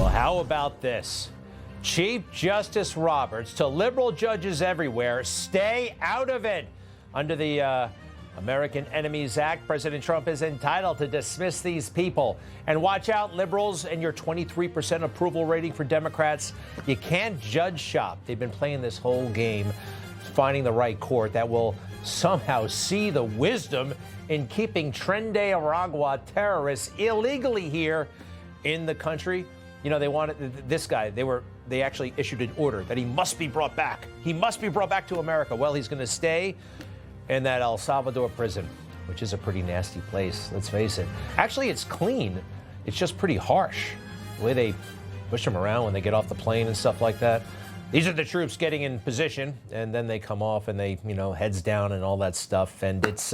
Well, how about this? Chief Justice Roberts to liberal judges everywhere, stay out of it. Under the American Enemies Act, President Trump is entitled to dismiss these people. And watch out, liberals, and your 23% approval rating for Democrats. You can't judge shop. They've been playing this whole game, finding the right court that will somehow see the wisdom in keeping Tren de Aragua terrorists illegally here in the country. You know, they wanted this guy. They actually issued an order that he must be brought back. He must be brought back to America. Well, he's going to stay in that El Salvador prison, which is a pretty nasty place, let's face it. Actually, it's clean. It's just pretty harsh, the way they push them around when they get off the plane and stuff like that. These are the troops getting in position, and then they come off and they, heads down and all that stuff. And it's,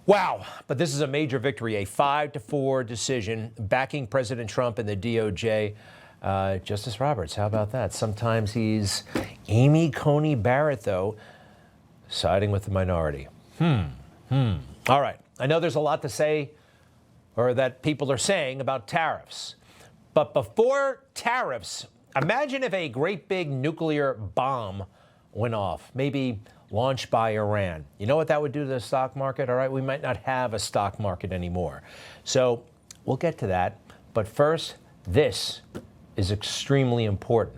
wow. But this is a major victory, a 5-4 decision backing President Trump and the DOJ. Justice Roberts, how about that? Sometimes he's Amy Coney Barrett, though, siding with the minority. All right. I know there's a lot to say, or that people are saying, about tariffs. But before tariffs, imagine if a great big nuclear bomb went off, maybe launched by Iran. You know what that would do to the stock market? All right, we might not have a stock market anymore. So we'll get to that. But first, this is extremely important.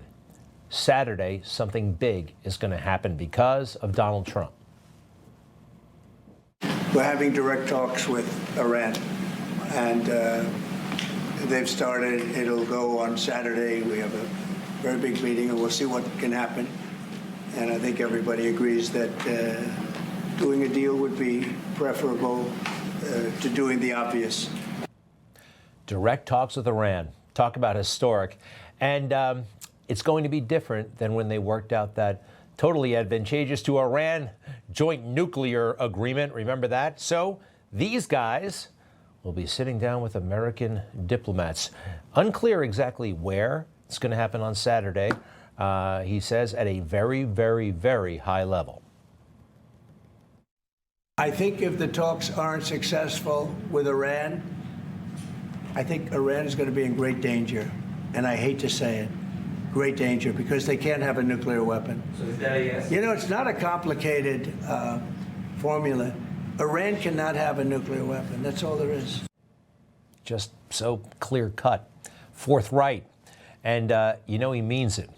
Saturday, something big is going to happen because of Donald Trump. We're having direct talks with Iran, and they've started. It'll go on Saturday. We have a very big meeting, and we'll see what can happen. And I think everybody agrees that doing a deal would be preferable to doing the obvious. Direct talks with Iran. Talk about historic. And it's going to be different than when they worked out that totally advantageous to Iran joint nuclear agreement. Remember that? So these guys will be sitting down with American diplomats. Unclear exactly where. It's going to happen on Saturday. He says at a very, very, very high level. I think if the talks aren't successful with Iran, I think Iran is going to be in great danger. And I hate to say it, great danger, because they can't have a nuclear weapon. So is that a yes? It's not a complicated formula. Iran cannot have a nuclear weapon. That's all there is. Just so clear cut, forthright. And, he means it.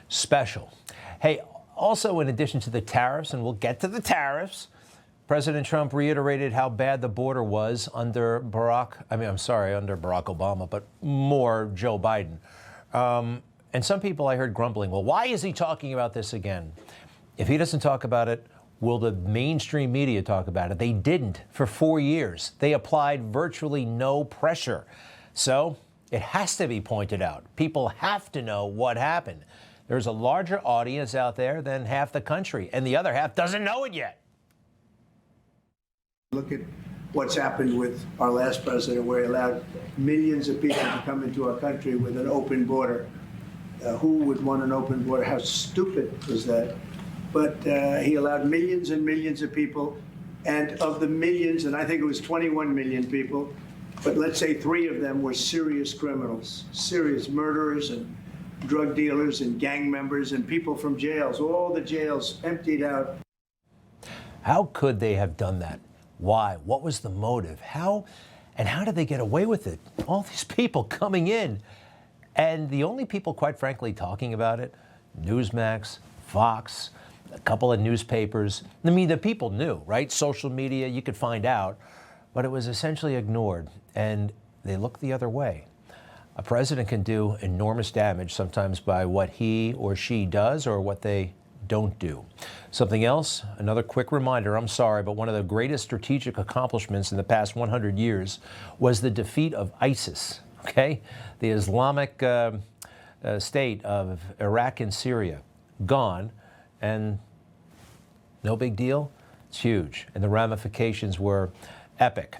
Special. Hey, also, in addition to the tariffs, and we'll get to the tariffs, President Trump reiterated how bad the border was under Barack Obama, but more Joe Biden. And some people I heard grumbling, well, why is he talking about this again? If he doesn't talk about it, will the mainstream media talk about it? They didn't for 4 years. They applied virtually no pressure. So it has to be pointed out. People have to know what happened. There's a larger audience out there than half the country, and the other half doesn't know it yet. Look at what's happened with our last president, where he allowed millions of people to come into our country with an open border. Who would want an open border? How stupid was that? But he allowed millions and millions of people, and of the millions, and I think it was 21 million people, but let's say 3 of them were serious criminals, serious murderers and drug dealers and gang members and people from jails, all the jails emptied out. How could they have done that? Why? What was the motive? How did they get away with it? All these people coming in. And the only people, quite frankly, talking about it, Newsmax, Fox, a couple of newspapers. I mean, the people knew, right? Social media, you could find out. But it was essentially ignored. And they looked the other way. A president can do enormous damage, sometimes by what he or she does or what they don't do. Something else, another quick reminder, I'm sorry, but one of the greatest strategic accomplishments in the past 100 years was the defeat of ISIS, okay? The Islamic state of Iraq and Syria, gone, and no big deal. It's huge, and the ramifications were epic.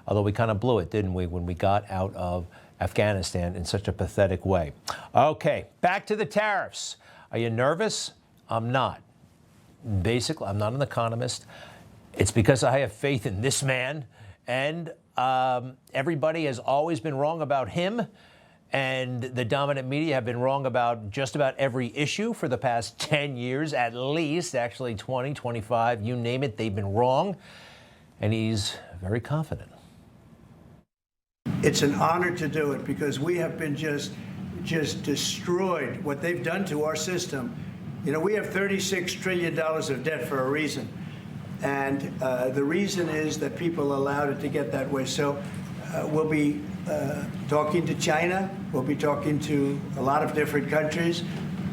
Although we kind of blew it, didn't we, when we got out of Afghanistan in such a pathetic way. Okay, back to the tariffs. Are you nervous? I'm not. Basically, I'm not an economist. It's because I have faith in this man, and everybody has always been wrong about him, And the dominant media have been wrong about just about every issue for the past 10 years, at least, actually 20, 25, you name it, they've been wrong. And he's very confident. It's an honor to do it because we have been just destroyed. What they've done to our system. You know, we have $36 trillion of debt for a reason. And the reason is that people allowed it to get that way. So we'll be talking to China. We'll be talking to a lot of different countries.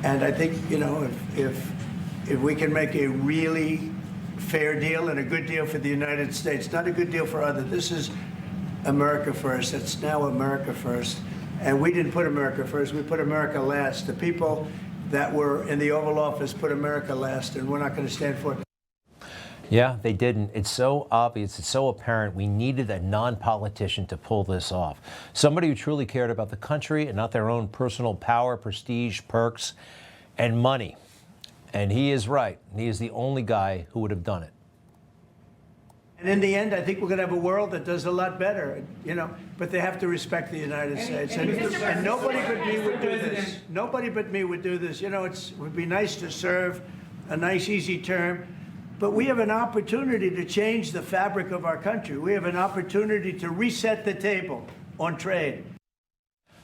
And I think, you know, if we can make a really fair deal and a good deal for the United States, not a good deal for others. This is America first. It's now America first. And we didn't put America first. We put America last. The people that were in the Oval Office put America last, and we're not going to stand for it. Yeah, they didn't. It's so obvious. It's so apparent. We needed a non-politician to pull this off. Somebody who truly cared about the country and not their own personal power, prestige, perks, and money. And he is right. He is the only guy who would have done it. And in the end, I think we're going to have a world that does a lot better, you know, but they have to respect the United States. And nobody but me would do this. Nobody but me would do this. You know, it would be nice to serve a nice, easy term. But we have an opportunity to change the fabric of our country. We have an opportunity to reset the table on trade.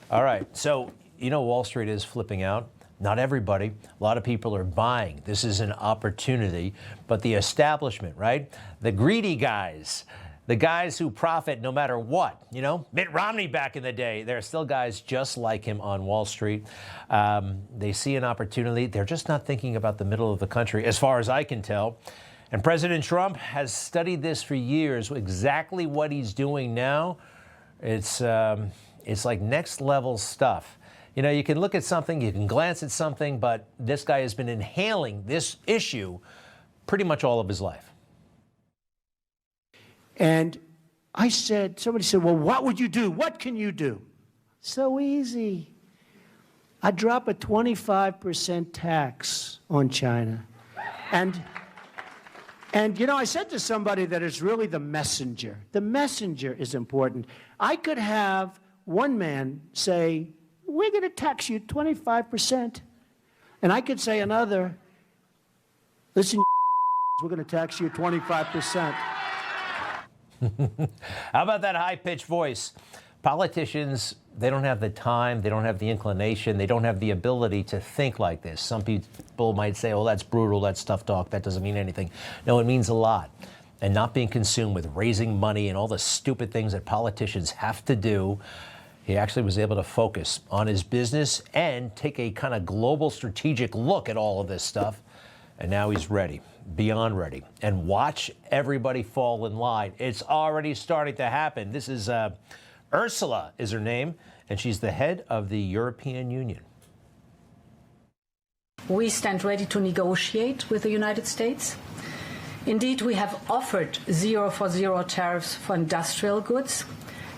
All right. So, you know, Wall Street is flipping out. Not everybody. A lot of people are buying. This is an opportunity. But the establishment, right? The greedy guys, the guys who profit no matter what, you know, Mitt Romney back in the day, there are still guys just like him on Wall Street. They see an opportunity. They're just not thinking about the middle of the country, as far as I can tell. And President Trump has studied this for years. Exactly what he's doing now, it's like next level stuff. You know, you can look at something, you can glance at something, but this guy has been inhaling this issue pretty much all of his life. And I said, somebody said, well, what would you do? What can you do? So easy. I drop a 25% tax on China. And you know, I said to somebody that it's really the messenger. The messenger is important. I could have one man say, we're going to tax you 25%. And I could say another, listen, we're going to tax you 25%. How about that high-pitched voice? Politicians, they don't have the time, they don't have the inclination, they don't have the ability to think like this. Some people might say, oh, that's brutal, that's tough talk, that doesn't mean anything. No, it means a lot. And not being consumed with raising money and all the stupid things that politicians have to do, he actually was able to focus on his business and take a kind of global strategic look at all of this stuff. And now he's ready, beyond ready. And watch everybody fall in line. It's already starting to happen. This is Ursula is her name, and she's the head of the European Union. We stand ready to negotiate with the United States. Indeed, we have offered 0 for 0 tariffs for industrial goods,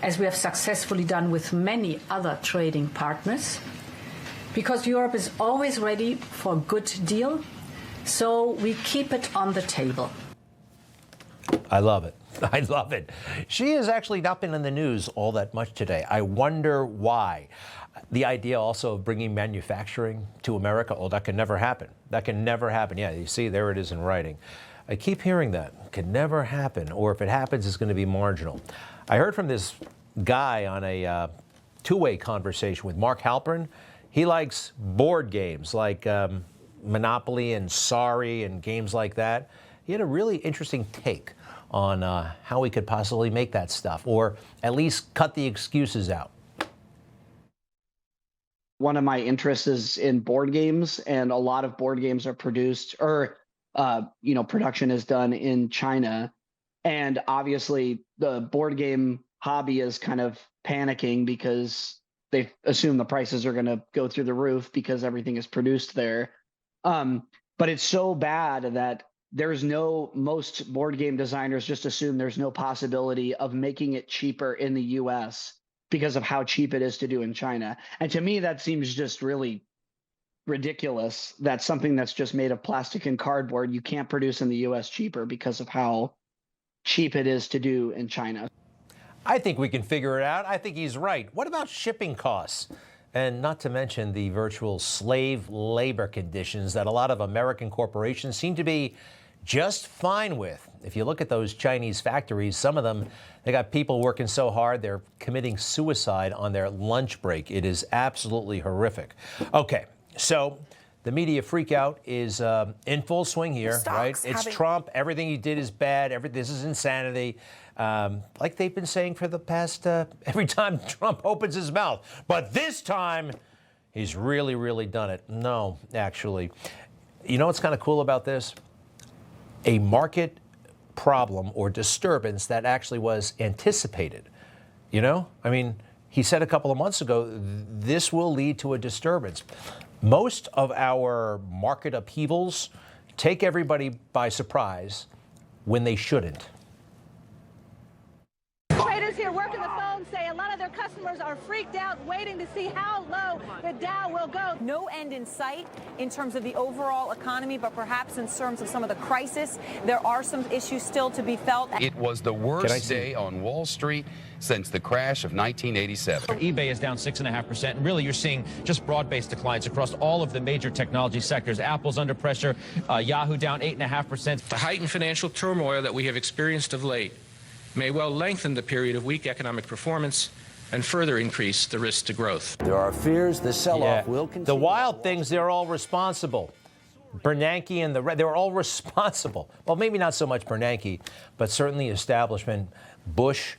as we have successfully done with many other trading partners, because Europe is always ready for a good deal, so we keep it on the table. I love it. I love it. She has actually not been in the news all that much today. I wonder why. The idea also of bringing manufacturing to America, oh, that can never happen. That can never happen. Yeah, you see, there it is in writing. I keep hearing that. It can never happen, or if it happens, it's going to be marginal. I heard from this guy on a two-way conversation with Mark Halpern. He likes board games like Monopoly and Sorry and games like that. He had a really interesting take on how we could possibly make that stuff, or at least cut the excuses out. One of my interests is in board games, and a lot of board games are produced, or production is done in China. And obviously the board game hobby is kind of panicking because they assume the prices are going to go through the roof because everything is produced there. But it's so bad that most board game designers just assume there's no possibility of making it cheaper in the US because of how cheap it is to do in China. And to me, that seems just really ridiculous that something that's just made of plastic and cardboard, you can't produce in the US cheaper because of how cheap it is to do in China. I think we can figure it out. I think he's right. What about shipping costs? And not to mention the virtual slave labor conditions that a lot of American corporations seem to be just fine with. If you look at those Chinese factories, some of them, they got people working so hard, they're committing suicide on their lunch break. It is absolutely horrific. Okay, so the media freakout is in full swing here, right? It's Trump. Everything he did is bad. This is insanity. Like they've been saying for the past, every time Trump opens his mouth. But this time, he's really, really done it. No, actually. You know what's kind of cool about this? A market problem or disturbance that actually was anticipated. You know? I mean, he said a couple of months ago, this will lead to a disturbance. Most of our market upheavals take everybody by surprise when they shouldn't. Traders here working the phone say a lot of their customers are freaked out, waiting to see how low the Dow will go. No end in sight in terms of the overall economy, but perhaps in terms of some of the crisis, there are some issues still to be felt. It was the worst day on Wall Street since the crash of 1987. eBay is down 6.5%. And really, you're seeing just broad-based declines across all of the major technology sectors. Apple's under pressure. Yahoo down 8.5%. The heightened financial turmoil that we have experienced of late may well lengthen the period of weak economic performance and further increase the risk to growth. There are fears the sell-off will continue. The wild things, they're all responsible. Bernanke and they're all responsible. Well, maybe not so much Bernanke, but certainly establishment, Bush,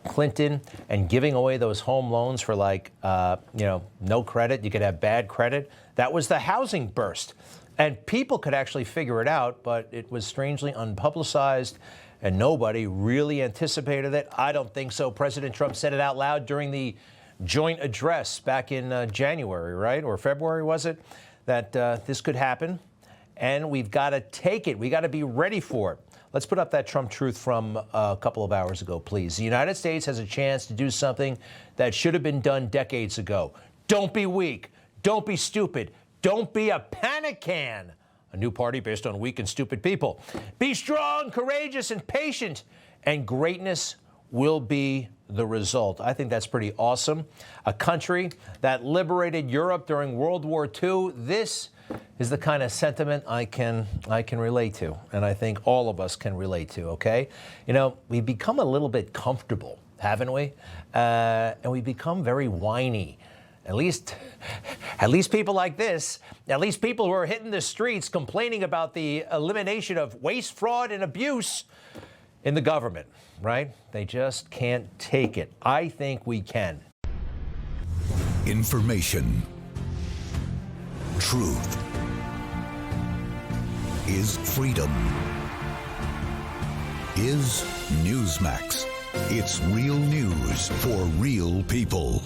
Clinton, and giving away those home loans for no credit. You could have bad credit. That was the housing burst. And people could actually figure it out, but it was strangely unpublicized. And nobody really anticipated it. I don't think so. President Trump said it out loud during the joint address back in January, right? Or February, was it? That this could happen. And we've got to take it. We got to be ready for it. Let's put up that Trump truth from a couple of hours ago, please. The United States has a chance to do something that should have been done decades ago. Don't be weak. Don't be stupid. Don't be a panic can. A new party based on weak and stupid people. Be strong, courageous, and patient, and greatness will be the result. I think that's pretty awesome. A country that liberated Europe during World War II. This is the kind of sentiment I can relate to, and I think all of us can relate to, okay? You know, we've become a little bit comfortable, haven't we? And we've become very whiny. At least people like this, at least people who are hitting the streets complaining about the elimination of waste, fraud, and abuse in the government, right? They just can't take it. I think we can. Information. Truth. Is freedom. Is Newsmax. It's real news for real people.